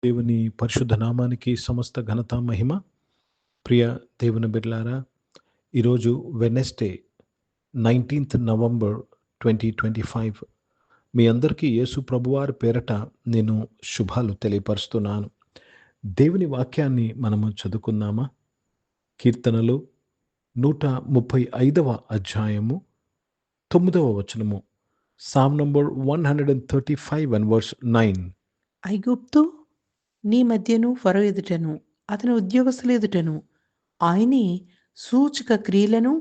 దేవుని పరిశుద్ధ నామానికి సమస్త ఘనత మహిమ. ప్రియ దేవుని బిడ్డలారా, ఈరోజు వెడ్నెస్డే 19th నవంబర్ 2025. మీ అందరికీ యేసు ప్రభువారి పేరట నేను శుభాలు తెలియపరుస్తున్నాను. దేవుని వాక్యాన్ని మనము చదువుకుందామా? కీర్తనలు 135వ అధ్యాయము 9వ వచనము. Sam number 135 and verse 9. ఐగుప్తు నీ మధ్యను ఫరో ఎదుటను అతని ఉద్యోగస్తుల ఎదుటను ఆయనే సూచక క్రియలను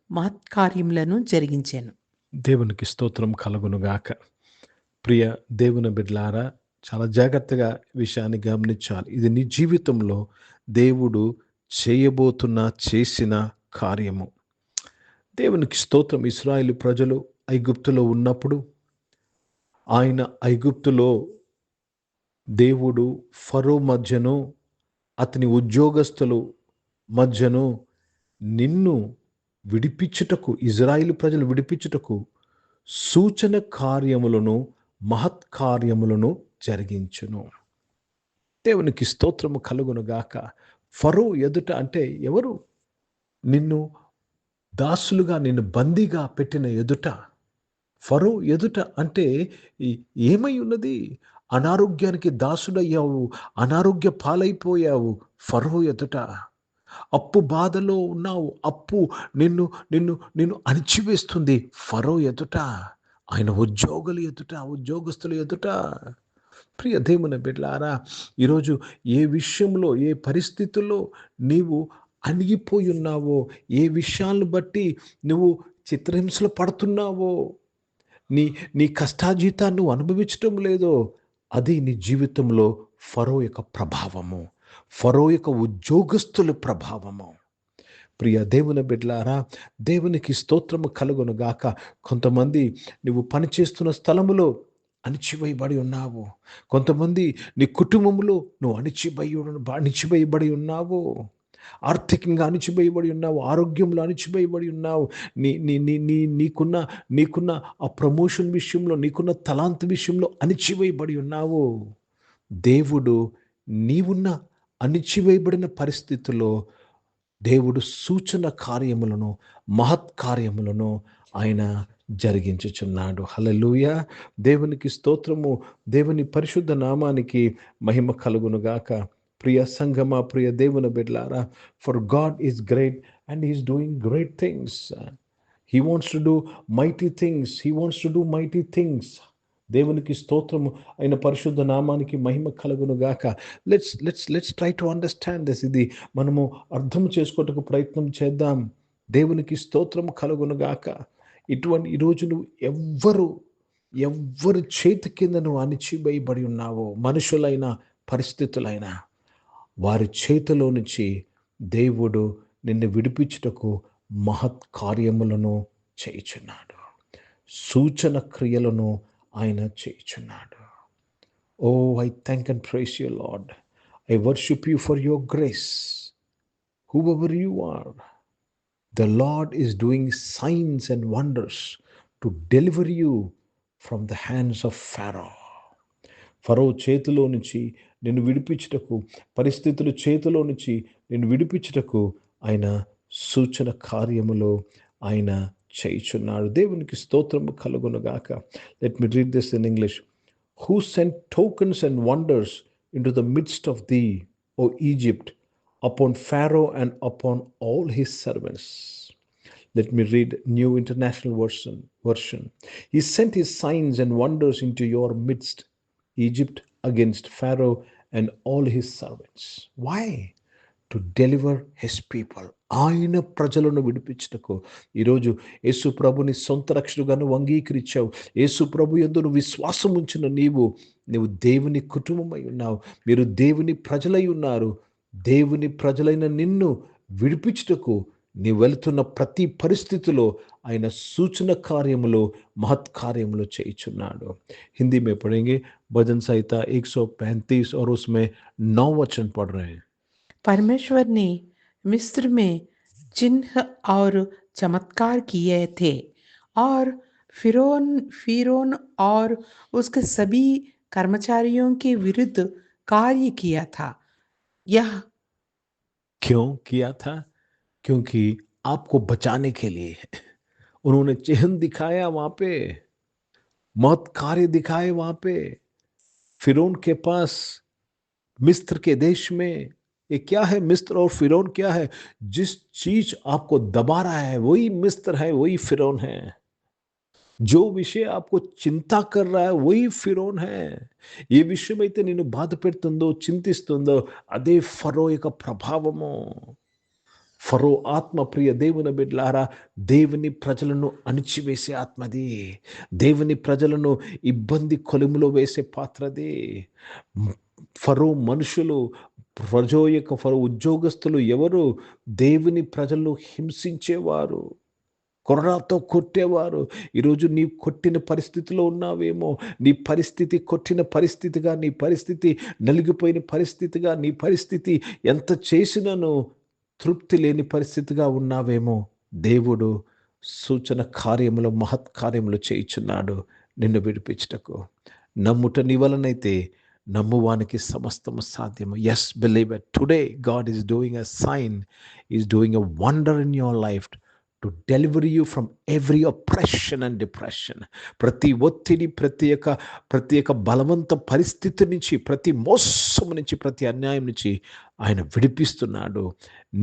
మహత్కార్యములను జరిగించాను. దేవునికి స్తోత్రం కలుగునుగాక. ప్రియ దేవుని బిడ్డలారా, చాలా జాగ్రత్తగా విషయాన్ని గమనించాలి. ఇది నీ జీవితంలో దేవుడు చేసిన కార్యము. దేవునికి స్తోత్రం. ఇశ్రాయేలు ప్రజలు ఐగుప్తులో ఉన్నప్పుడు ఆయన ఐగుప్తులో దేవుడు ఫరో మధ్యను అతని ఉద్యోగస్తులు మధ్యను నిన్ను విడిపించుటకు, ఇజ్రాయిల్ ప్రజలు విడిపించుటకు సూచన కార్యములను మహత్కార్యములను జరిగించును. దేవునికి స్తోత్రము కలుగునుగాక. ఫరో ఎదుట అంటే ఎవరు? నిన్ను దాసులుగా, నిన్ను బందీగా పెట్టిన ఎదుట. ఫరో ఎదుట అంటే ఏమై ఉన్నది? అనారోగ్యానికి దాసుడయ్యావు, అనారోగ్య పాలైపోయావు ఫరో ఎదుట. అప్పు బాధలో ఉన్నావు, అప్పు నిన్ను నిన్ను నిన్ను అణిచివేస్తుంది ఫరో ఎదుట, ఆయన ఉద్యోగస్తుల ఎదుట. ప్రియ దేవుని బిడ్డలారా, ఈరోజు ఏ విషయంలో, ఏ పరిస్థితుల్లో నీవు అణిగిపోయి ఉన్నావో, ఏ విషయాలను బట్టి నువ్వు చిత్రహింసలు పడుతున్నావో, నీ నీ కష్టాజీతాన్ని నువ్వు అనుభవించటం లేదో, అది నీ జీవితంలో ఫరో యొక్క ప్రభావము, ఫరో యొక్క ఉద్యోగస్తుల ప్రభావము. ప్రియ దేవుని బిడ్డలారా, దేవునికి స్తోత్రము కలుగును గాక. కొంతమంది నువ్వు పనిచేస్తున్న స్థలములో అణిచివేయబడి ఉన్నావు. కొంతమంది నీ కుటుంబంలో నువ్వు అణిచివేయబడి ఉన్నావు. ఆర్థికంగా అణిచివేయబడి ఉన్నావు, ఆరోగ్యంలో అణిచివేయబడి ఉన్నావు. నీ నీ నీ నీ నీకున్న నీకున్న ఆ ప్రమోషన్ విషయంలో, నీకున్న తలాంతు విషయంలో అణిచివేయబడి ఉన్నావు. దేవుడు నీవున్న అణిచివేయబడిన పరిస్థితుల్లో దేవుడు సూచన కార్యములను, మహత్కార్యములను ఆయన జరిగించుచున్నాడు. హల్లెలూయా. దేవునికి స్తోత్రము. దేవుని పరిశుద్ధ నామానికి మహిమ కలుగునుగాక. ప్రియ సంగమా, ప్రియ దేవుని బిడ్డలారా, for God is great and is doing great things. He wants to do mighty things. దేవునికి స్తోత్రము. అయిన పరిశుద్ధ నామానికి మహిమ కలుగును గాక. Let's try to understand this. ఇది మనము అర్థం చేసుకోవటకు ప్రయత్నం చేద్దాం. దేవునికి స్తోత్రము కలుగును గాక. ఈరోజు నువ్వు ఎవ్వరు చేతి కింద నువ్వు అణిచివేయబడి ఉన్నావో, మనుషులైన పరిస్థితులైనా, వారి చేతిలో నుంచి దేవుడు నిన్ను విడిపించుటకు మహత్కార్యములను చేయుచున్నాడు, సూచన క్రియలను ఆయన చేయుచున్నాడు. Oh, I thank and praise you Lord. I worship you for your grace. Whoever you are, the Lord is doing signs and wonders to deliver you from the hands of Pharaoh చేతిలో నుంచి నిన్ను విడిపించుటకు, పరిస్థితుల చేతిలో నుంచి నిన్ను విడిపించుటకు ఆయన సూచన కార్యములో ఆయన చేయుచున్నాడు. దేవునికి స్తోత్రము కలుగునుగాక. Let me read this in English. Who sent tokens and wonders into the midst of thee, O Egypt, upon Pharaoh and upon all his servants. Let me read New International Version. He sent his signs and wonders into your midst, Egypt, against Pharaoh and all his servants. Why? To deliver his people. ఆయన ప్రజలను విడిపించుటకు. ఈరోజు యేసు ప్రభుని సొంత రక్షకుడుగా నువ్వు అంగీకరించావు. యేసు ప్రభు యందు నువ్వు విశ్వాసం ఉంచిన నీవు దేవుని కుటుంబమై ఉన్నావు. మీరు దేవుని ప్రజలై ఉన్నారు. దేవుని ప్రజలైన నిన్ను విడిపించుటకు నీ వెళుతున్న ప్రతి పరిస్థితిలో ఆయన సూచన కార్యములు, महत्कार्यములు చేయుచున్నాడు. हिंदी में पढ़ेंगे भजन संहिता 135 और उसमें 9 वचन पढ़ रहे हैं. परमेश्वर ने मिस्र में चिन्ह और चमत्कार किए थे और फिरौन और उसके सभी कर्मचारियों के विरुद्ध कार्य किया था। यह क्यों किया था? क्योंकि आपको बचाने के लिए उन्होंने चिन्ह दिखाया वहां पे, मौत कार्य दिखाए वहां पे, फिरौन के पास, मिस्र के देश में। ये क्या है मिस्र और फिरौन क्या है? जिस चीज आपको दबा रहा है वही मिस्र है, वही फिरौन है। जो విషయం आपको చింత कर रहा है वही ఫిరౌన్ है. ఏ విషయమైతే నిన్ను బాధ పెడుతుందో, చింతిస్తుందో అదే ఫరో యొక్క ప్రభావము. ఫరో ఆత్మ ప్రియ దేవుని బిడ్డలారా, దేవుని ప్రజలను అణిచివేసే ఆత్మది. దేవుని ప్రజలను ఇబ్బంది కొలిమిలో వేసే పాత్రది. ఫరో మనుషులు, ఫరో ఉద్యోగస్తులు ఎవరు? దేవుని ప్రజలను హింసించేవారు, కొరడాతో కొట్టేవారు. ఈరోజు నీవు కొట్టిన పరిస్థితిలో ఉన్నావేమో. నీ పరిస్థితి కొట్టిన పరిస్థితిగా, నీ పరిస్థితి నలిగిపోయిన పరిస్థితిగా, నీ పరిస్థితి ఎంత చేసినను తృప్తి లేని పరిస్థితిగా ఉన్నావేమో. దేవుడు సూచన కార్యములు, మహత్ కార్యములు చేయుచున్నాడు నిన్ను విడిపించుటకు. నమ్ముట నీ వలనైతే నమ్మువానికి సమస్తము సాధ్యము. Yes, believe it. Today God is doing a sign, is doing a wonder in your life to deliver you from every oppression and depression. ప్రతి ఒత్తిడి, ప్రతి యొక్క బలవంత పరిస్థితి నుంచి, ప్రతి మోసం నుంచి, ప్రతి అన్యాయం నుంచి ఆయన విడిపిస్తున్నాడు.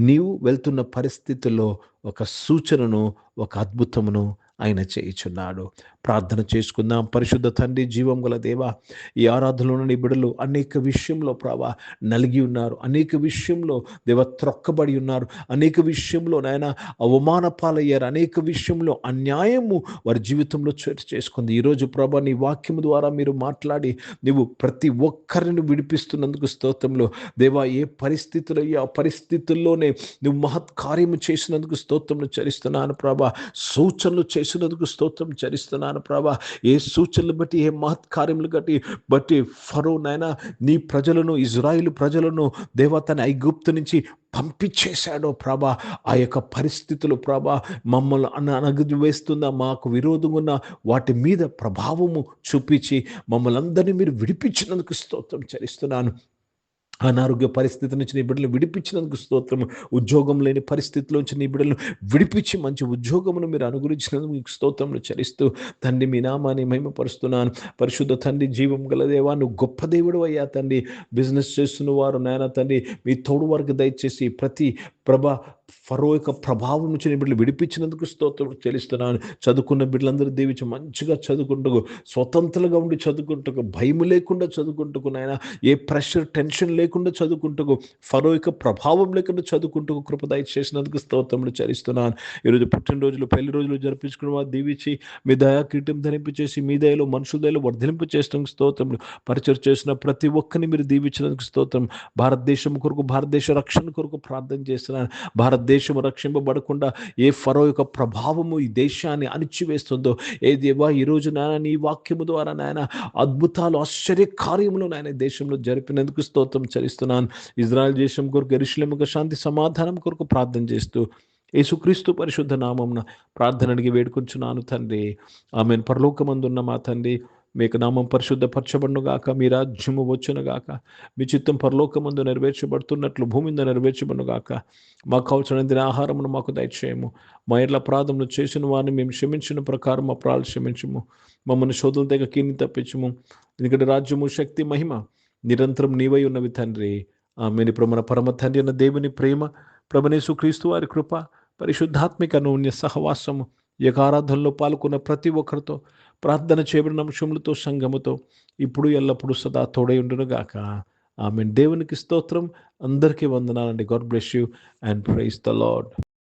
నీవు వెళ్తున్న పరిస్థితుల్లో ఒక సూచనను, ఒక అద్భుతమును ఆయన చేయుచున్నాడు. ప్రార్థన చేసుకుందాం. పరిశుద్ధ తండ్రి, జీవం గల దేవా, ఈ ఆరాధనలో నీ బిడ్డలు అనేక విషయంలో ప్రభా నలిగి ఉన్నారు, అనేక విషయంలో దేవ త్రొక్కబడి ఉన్నారు, అనేక విషయంలో నాయన అవమాన పాలయ్యారు, అనేక విషయంలో అన్యాయము వారి జీవితంలో చోటు చేసుకుంది. ఈరోజు ప్రభా నీ వాక్యము ద్వారా మీరు మాట్లాడి నువ్వు ప్రతి ఒక్కరిని విడిపిస్తున్నందుకు స్తోత్రములు దేవా. ఏ పరిస్థితులు ఆ పరిస్థితుల్లోనే నువ్వు మహత్ కార్యము చేసినందుకు స్తోత్రములు చెల్లిస్తున్నాను ప్రభా. సూచనలు చేసినందుకు స్తోత్రం చెల్లిస్తున్నాను ప్రభా. ఏ సూచనలు బట్టి, ఏ మహత్ కార్యములు బట్టి ఫరో నాయన నీ ప్రజలను, ఇజ్రాయిల్ ప్రజలను దేవా తన ఐగుప్తు నుంచి పంపించేశాడో ప్రభా. ఆ యొక్క పరిస్థితులు ప్రభా మమ్మల్ని అనగవేస్తున్న, మాకు విరోధంగా ఉన్న వాటి మీద ప్రభావము చూపించి మమ్మల్ని అందరినీ మీరు విడిపించినందుకు స్తోత్రం చెల్లిస్తున్నాను. అనారోగ్య పరిస్థితి నుంచి నీ బిడ్డలు విడిపించినందుకు స్తోత్రము. ఉద్యోగం లేని పరిస్థితిలోంచి నీ బిడ్డలను విడిపించి మంచి ఉద్యోగమును మీరు అనుగ్రహించినందుకు మీకు స్తోత్రములు చెల్లిస్తూ తండ్రి మీ నామాన్ని మహిమపరుస్తున్నాను. పరిశుద్ధ తండ్రి, జీవం గల దేవా, నువ్వు గొప్ప దేవుడు అయ్యా తండ్రి. బిజినెస్ చేస్తున్న వారు నాయన తండ్రి మీ తోడు వారికి దయచేసి ప్రతి ఫరో యొక్క ప్రభావం నుంచి నీ బిడ్డలు విడిపించినందుకు స్తోత్రం చెల్లిస్తున్నాను. చదువుకున్న బిడ్డలందరూ దీవించి మంచిగా చదువుకుంటూ, స్వతంత్రంగా ఉండి చదువుకుంటూ, భయం లేకుండా చదువుకుంటూ నాయన, ఏ ప్రెషర్ టెన్షన్ లేకుండా చదువుకుంటూ, ఫరో యొక్క ప్రభావం లేకుండా చదువుకుంటూ కృప దయచేసినందుకు స్తోత్రములు చెల్లిస్తున్నాను. ఈరోజు పుట్టినరోజులు, పెళ్లి రోజులు జరిపించుకున్న వారు దీవించి మీ దయా కిరీటం ధరింపచేసి మీ దయలో, మనుషుల దయలో వర్ధలింపు చేసినందుకు స్తోత్రములు. పరిచయం చేసిన ప్రతి ఒక్కరిని మీరు దీవించినందుకు స్తోత్రం. భారతదేశం కొరకు, భారతదేశ రక్షణ కొరకు ప్రార్థన చేస్తున్నాను. భారతదేశం రక్షింపబడకుండా ఏ ఫరో యొక్క ప్రభావము ఈ దేశాన్ని అణిచివేస్తుందో, ఏ దేవా ఈరోజు నాయన నీ వాక్యము ద్వారా నాయన అద్భుతాలు, ఆశ్చర్య కార్యములు నాయన దేశంలో జరిపినందుకు స్తోత్రం చెల్లిస్తున్నాను. ఇజ్రాయెల్ దేశం కొరకు, యెరూషలేముకు శాంతి సమాధానం కొరకు ప్రార్థన చేస్తూ యేసుక్రీస్తు పరిశుద్ధ నామమున ప్రార్థన అడిగి వేడుకొంచున్నాను తండ్రి. ఆమేన్. పరలోకమందున్న మా తండ్రి, మీకు నామం పరిశుద్ధపరచబడునుగాక, మీ రాజ్యము వచ్చునుగాక, మీ చిత్తం పరలోకమందు నెరవేర్చబడుతున్నట్లు భూమి మీద నెరవేర్చబడునుగాక. మాకు కావలసిన ఆహారమును మాకు దయచేయము. మా ఎడ్ల అపరాధములు చేసిన వారిని మేము క్షమించిన ప్రకారం మా అపరాధాలు క్షమించుము. మమ్మల్ని శోధుల దగ్గర కీని తప్పించుము. ఎందుకంటే రాజ్యము, శక్తి, మహిమ నిరంతరం నీవై ఉన్నవి తండ్రి. ఆమేన్. ఇప్పుడు మన పరమ తండ్రి అన్న దేవుని ప్రేమ, ప్రభువైన క్రీస్తు వారి కృప, పరిశుద్ధాత్మిక అన్యోన్య సహవాసము, ఈ యొక్క ఆరాధనలో పాల్గొన్న ప్రతి ఒక్కరితో, ప్రార్థన చేయబడిన అంశములతో, సంఘముతో ఇప్పుడు ఎల్లప్పుడూ సదా తోడై ఉండునుగాక. ఆమేన్. దేవునికి స్తోత్రం. అందరికీ వందనాలండి. God bless you and praise the lord.